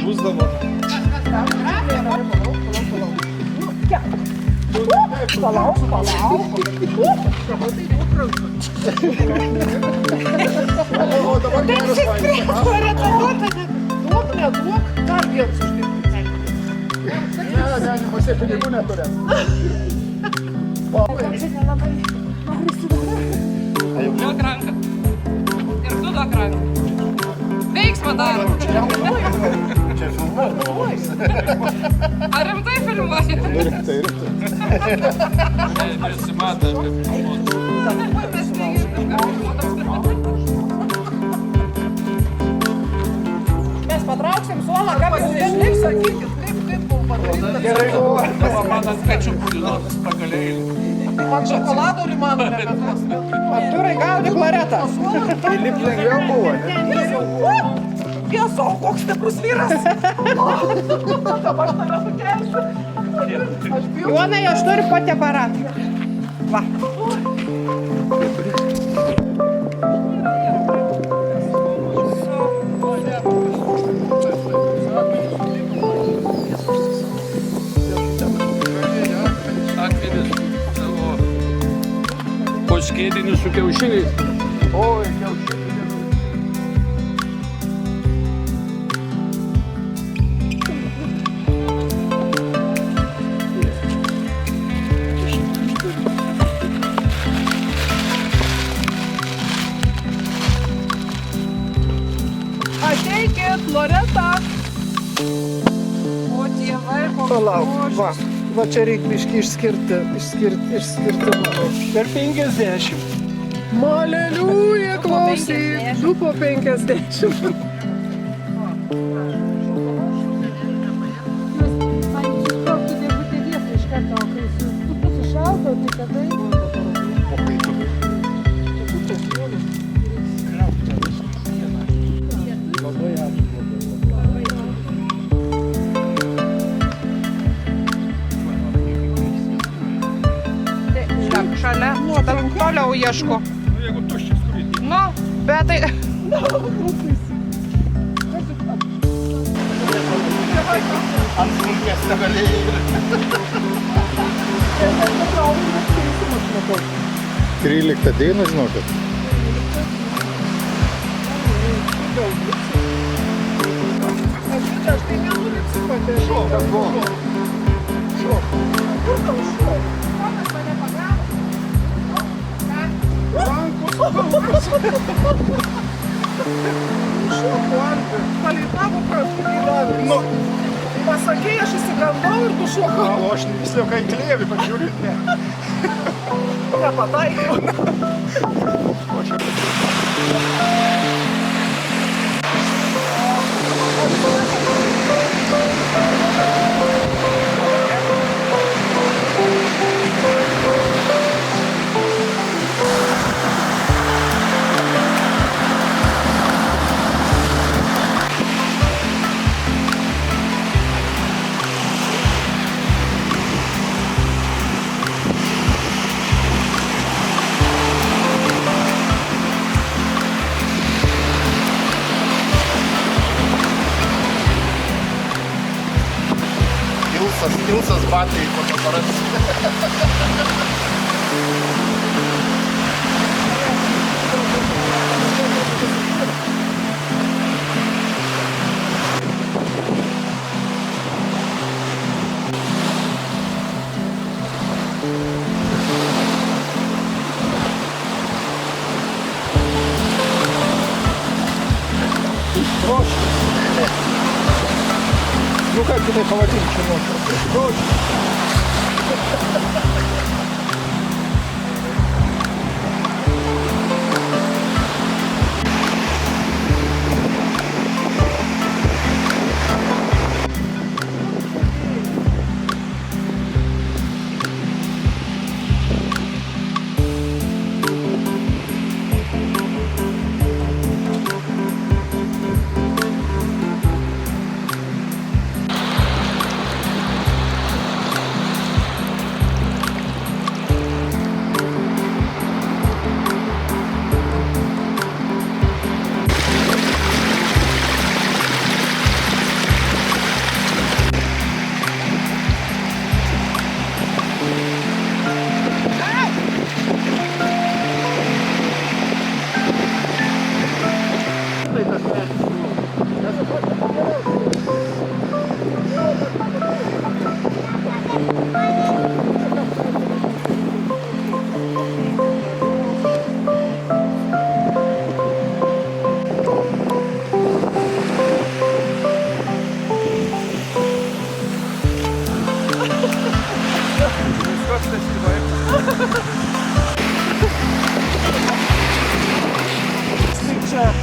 Pusdavo. Palauk. O dabar geras vainas. Duok, neduok, dar vienas uždirbti. Ne, ganimuose pinigų neturės. Duok ranką. Ir tu duok ranką. Veiksmą darom. Čia filmuojamas. Ar rimtai filmuoji? Rimtai. Nesimato, kaip filmuoti. Mes patrauksim suolą, ką jūs nežinai, sakykit, kaip buvo padaryta. Gerai galvoju. Man atskačiu pūlinuotis pagalėjai. Man šokolado limanų nebeduos. Artūrai, gauni klaretą. Įlip lengviau buvo, ne? Jesu, koks stiprus vyras. Dabar aš tave sukelsiu. Aš bijau. Jonai, aš turiu fotoaparatą. Va. Akmenis savo poskėdinių su kiaušiniais. Oi, kiaušiniai. Ateikit, Loreta. O dievai, koks Palauk, va. grožis. Va čia reikia biškį išskirti. Per 50. Maleliuja, klausyk. 2 po 50. Šalia. Toliau ieško. Jeigu tuščias turėti. Nu, bet tai... Ant smulkės negalėjai. 13 dieną, žinokit. Aš tai nenulipsiu pati. Kas buvo? Kur tau šuo? Ponas mane pagavo. Šuo, Andriu. Palei tavo prašūkį davė. Nu, Pasakei, aš įsigandau ir tu šuo. o aš visliau kai klėvi, pažiūrėt, ne. Nepataikiau. Ilsas batai į fotoaparatą. Ну как тебе холодильник черношка? Стича.